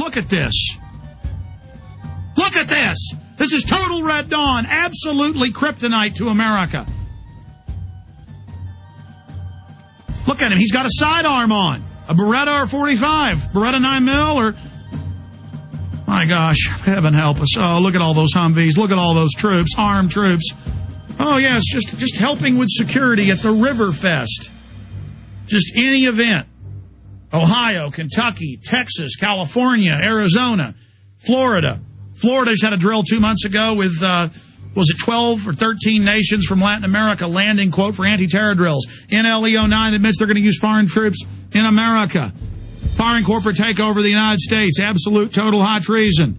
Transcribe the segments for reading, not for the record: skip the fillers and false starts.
Look at this. Look at this. This is total Red Dawn. Absolutely kryptonite to America. Look at him. He's got a sidearm on. A Beretta or 45. Beretta 9mm or... My gosh. Heaven help us. Oh, look at all those Humvees. Look at all those troops. Armed troops. Oh, yes. Just helping with security at the River Fest. Just any event. Ohio, Kentucky, Texas, California, Arizona, Florida. Florida just had a drill 2 months ago with, was it 12 or 13 nations from Latin America landing, quote, for anti-terror drills. NLEO 9 admits they're going to use foreign troops in America. Foreign corporate takeover of the United States. Absolute, total high treason.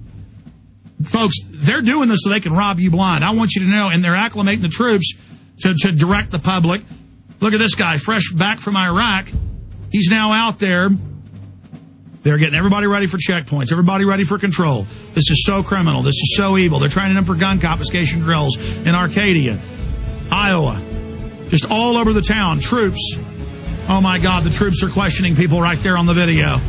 Folks, they're doing this so they can rob you blind. I want you to know, and they're acclimating the troops to direct the public. Look at this guy, fresh back from Iraq. He's now out there. They're getting everybody ready for checkpoints, everybody ready for control. This is so criminal. This is so evil. They're training them for gun confiscation drills in Arcadia, Iowa, just all over the town. Troops. Oh, my God, the troops are questioning people right there on the video.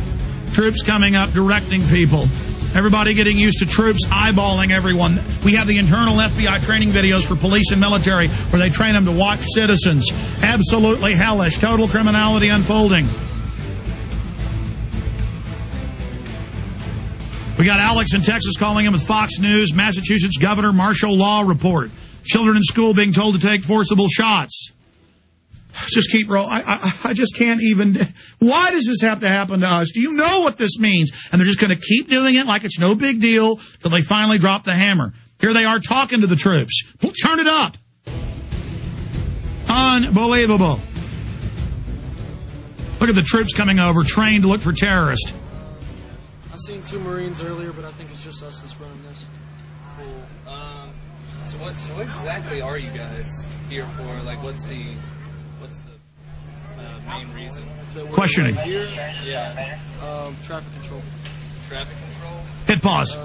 Troops coming up, directing people. Everybody getting used to troops eyeballing everyone. We have the internal FBI training videos for police and military where they train them to watch citizens. Absolutely hellish. Total criminality unfolding. We got Alex in Texas calling in with Fox News. Massachusetts governor martial law report. Children in school being told to take forcible shots. Just keep rolling. I just can't even. Why does this have to happen to us? Do you know what this means? And they're just going to keep doing it like it's no big deal till they finally drop the hammer. Here they are talking to the troops. Turn it up. Unbelievable. Look at the troops coming over, trained to look for terrorists. I seen 2 Marines earlier, but I think it's just us that's running this. Cool. So what exactly are you guys here for? Like, what's the main reason? Questioning. Here? Yeah. Traffic control. Traffic control? Hit pause.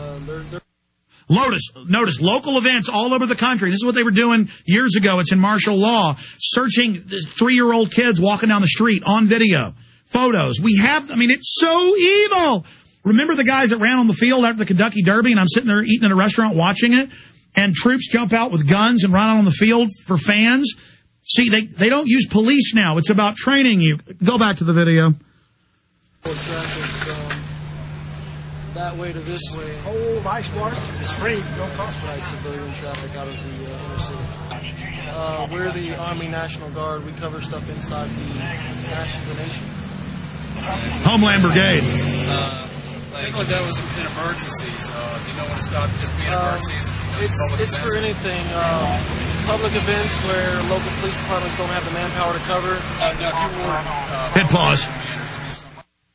Notice local events all over the country. This is what they were doing years ago. It's in martial law. Searching 3-year-old kids walking down the street on video. Photos. It's so evil. Remember the guys that ran on the field after the Kentucky Derby, and I'm sitting there eating at a restaurant watching it, and troops jump out with guns and run out on the field for fans? See, they don't use police now. It's about training you. Go back to the video. Traffic that way to this way. Cold ice water is free. No cost. Right, civilian traffic out of the inner city. We're the Army National Guard. We cover stuff inside the nation. Homeland Brigade. I think like that was in emergencies. Do you know when it stopped just being emergencies? It's for anything. Public events where local police departments don't have the manpower to cover. Now, if you were... Hit pause.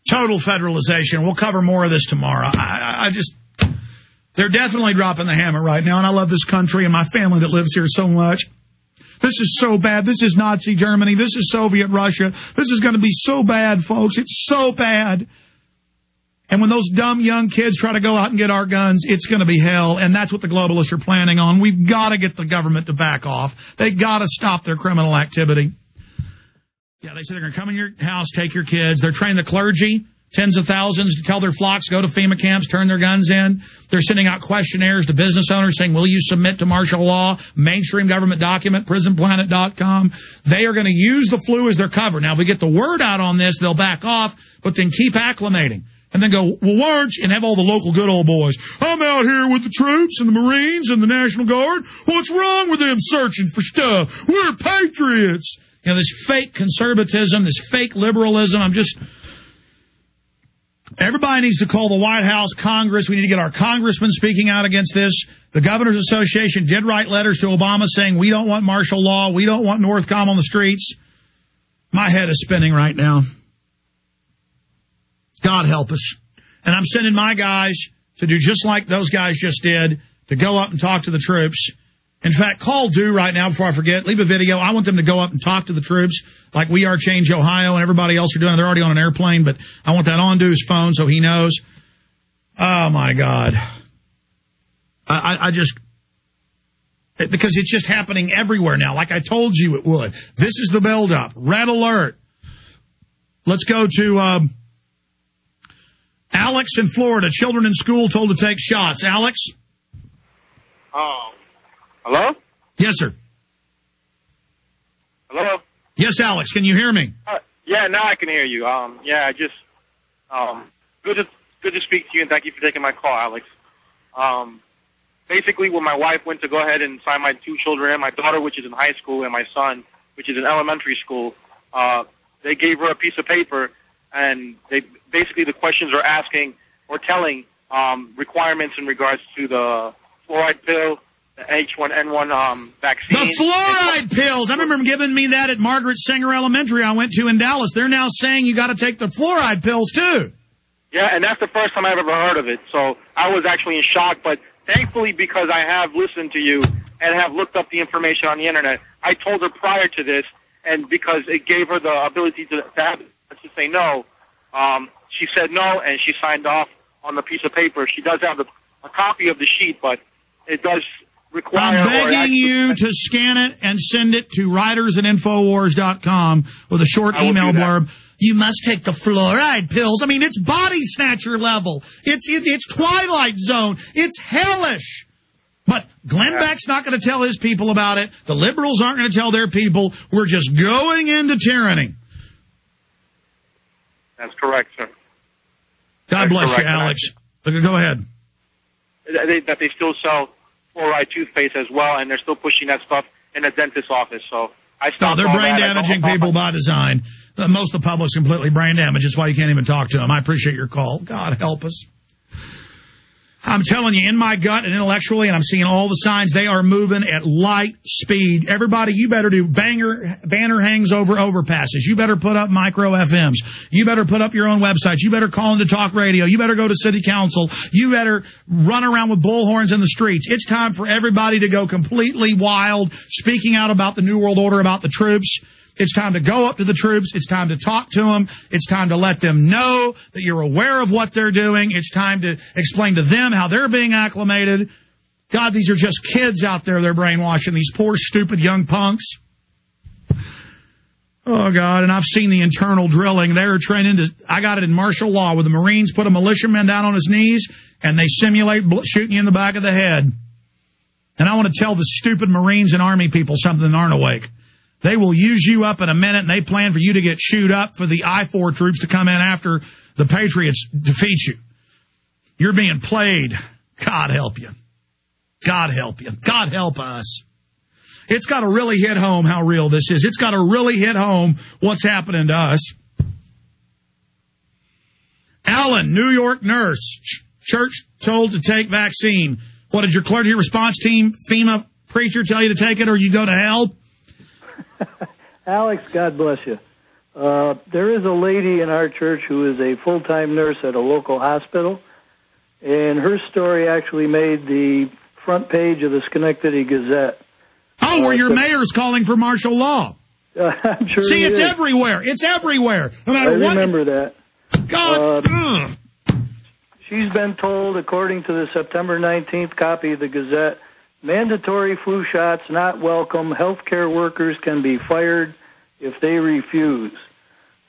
Total federalization. We'll cover more of this tomorrow. They're definitely dropping the hammer right now, and I love this country and my family that lives here so much. This is so bad. This is Nazi Germany. This is Soviet Russia. This is going to be so bad, folks. It's so bad. And when those dumb young kids try to go out and get our guns, it's going to be hell. And that's what the globalists are planning on. We've got to get the government to back off. They got to stop their criminal activity. Yeah, they say they're going to come in your house, take your kids. They're training the clergy, tens of thousands, to tell their flocks, go to FEMA camps, turn their guns in. They're sending out questionnaires to business owners saying, will you submit to martial law? Mainstream government document, prisonplanet.com. They are going to use the flu as their cover. Now, if we get the word out on this, they'll back off, but then keep acclimating. And then go, well, why aren't you? And have all the local good old boys. I'm out here with the troops and the Marines and the National Guard. What's wrong with them searching for stuff? We're patriots. You know, this fake conservatism, this fake liberalism. Everybody needs to call the White House, Congress. We need to get our congressmen speaking out against this. The Governors Association did write letters to Obama saying, we don't want martial law. We don't want Northcom on the streets. My head is spinning right now. God help us. And I'm sending my guys to do just like those guys just did, to go up and talk to the troops. In fact, call Dew right now before I forget. Leave a video. I want them to go up and talk to the troops like We Are Change Ohio and everybody else are doing. They're already on an airplane, but I want that on Dew's phone so he knows. Oh, my God. Because it's just happening everywhere now, like I told you it would. This is the buildup. Red alert. Let's go to... Alex in Florida, children in school told to take shots. Alex? Hello? Yes, sir. Hello? Yes, Alex, can you hear me? Yeah, now I can hear you. Good to speak to you, and thank you for taking my call, Alex. Basically, when my wife went to go ahead and sign my 2 children in, my daughter, which is in high school, and my son, which is in elementary school, they gave her a piece of paper, and basically the questions are asking or telling requirements in regards to the fluoride pill, the H1N1 vaccine. The fluoride pills. I remember them giving me that at Margaret Sanger Elementary I went to in Dallas. They're now saying you got to take the fluoride pills, too. Yeah, and that's the first time I've ever heard of it. So I was actually in shock, but thankfully, because I have listened to you and have looked up the information on the Internet, I told her prior to this, and because it gave her the ability to say no, she said no, and she signed off on the piece of paper. She does have a copy of the sheet, but it does require... I'm begging you to scan it and send it to writers@infowars.com with a short email blurb. You must take the fluoride pills. I mean, it's body snatcher level. It's Twilight Zone. It's hellish. But Glenn Beck's not going to tell his people about it. The liberals aren't going to tell their people. We're just going into tyranny. That's correct, sir. God bless you, Alex. Go ahead. That they still sell fluoride toothpaste as well, and they're still pushing that stuff in the dentist's office. So I stopped. No, they're brain damaging people by design. Most of the public's completely brain damaged. That's why you can't even talk to them. I appreciate your call. God help us. I'm telling you, in my gut and intellectually, and I'm seeing all the signs, they are moving at light speed. Everybody, you better do banner hangs over overpasses. You better put up micro FMs. You better put up your own websites. You better call into talk radio. You better go to city council. You better run around with bullhorns in the streets. It's time for everybody to go completely wild, speaking out about the New World Order, about the troops. It's time to go up to the troops. It's time to talk to them. It's time to let them know that you're aware of what they're doing. It's time to explain to them how they're being acclimated. God, these are just kids out there they're brainwashing, these poor, stupid young punks. Oh, God, and I've seen the internal drilling. They're training to, I got it in martial law, where the Marines put a militiaman down on his knees, and they simulate shooting you in the back of the head. And I want to tell the stupid Marines and Army people something that aren't awake. They will use you up in a minute, and they plan for you to get chewed up for the I-4 troops to come in after the Patriots defeat you. You're being played. God help you. God help you. God help us. It's got to really hit home how real this is. It's got to really hit home what's happening to us. Alan, New York nurse. Church told to take vaccine. What did your clergy response team, FEMA preacher, tell you to take it or you go to hell? Alex, God bless you. There is a lady in our church who is a full-time nurse at a local hospital, and her story actually made the front page of the Schenectady Gazette. Oh, where your mayor's calling for martial law. I'm sure. See, it's everywhere. It's everywhere. No matter what. I remember that. God. She's been told, according to the September 19th copy of the Gazette, mandatory flu shots not welcome. Healthcare workers can be fired if they refuse.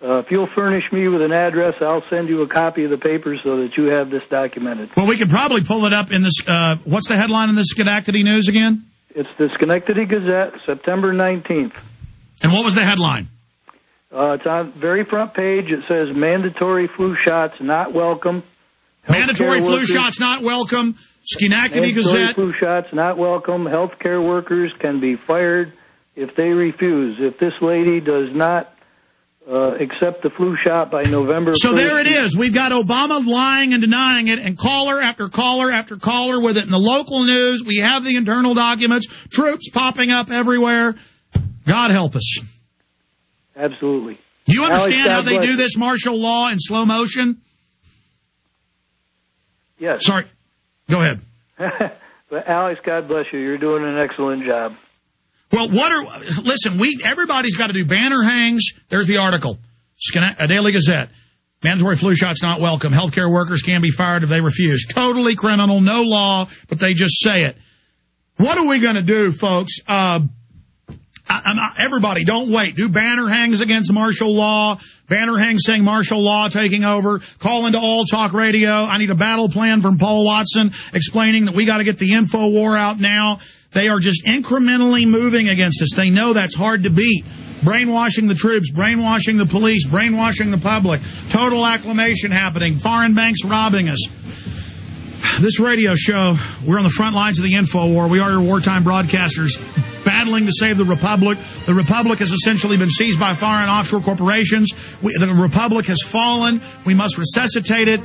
If you'll furnish me with an address, I'll send you a copy of the paper so that you have this documented. Well, we can probably pull it up in this. What's the headline in the Schenectady News again? It's the Schenectady Gazette, September 19th. And what was the headline? It's on the very front page. It says mandatory flu shots not welcome. Mandatory flu shots not welcome. Schenectady Gazette. Flu shots not welcome. Healthcare workers can be fired if they refuse. If this lady does not accept the flu shot by November 1st. So there it is. We've got Obama lying and denying it, and caller after caller after caller with it in the local news. We have the internal documents. Troops popping up everywhere. God help us. Absolutely. Do you understand how they do this martial law in slow motion? Yes. Sorry. Go ahead. But Alex, God bless you. You're doing an excellent job. Well, listen, everybody's got to do banner hangs. There's the article. A Daily Gazette. Mandatory flu shots not welcome. Healthcare workers can be fired if they refuse. Totally criminal, no law, but they just say it. What are we going to do, folks? I everybody, don't wait. Do banner hangs against martial law. Banner hangs saying martial law taking over. Call into All Talk Radio. I need a battle plan from Paul Watson explaining that we got to get the info war out now. They are just incrementally moving against us. They know that's hard to beat. Brainwashing the troops, brainwashing the police, brainwashing the public. Total acclamation happening. Foreign banks robbing us. This radio show, we're on the front lines of the info war. We are your wartime broadcasters battling to save the Republic. The Republic has essentially been seized by foreign offshore corporations. The Republic has fallen. We must resuscitate it.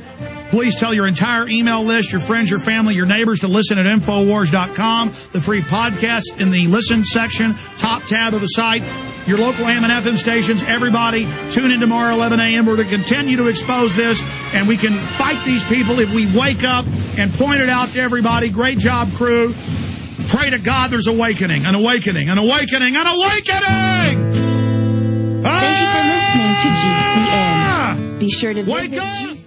Please tell your entire email list, your friends, your family, your neighbors to listen at Infowars.com. The free podcast in the listen section, top tab of the site. Your local AM and FM stations, everybody, tune in tomorrow, 11 a.m. We're to continue to expose this, and we can fight these people if we wake up and point it out to everybody. Great job, crew. Pray to God there's awakening, an awakening, an awakening, an awakening! Thank you for listening to GCN. Be sure to Wake visit up!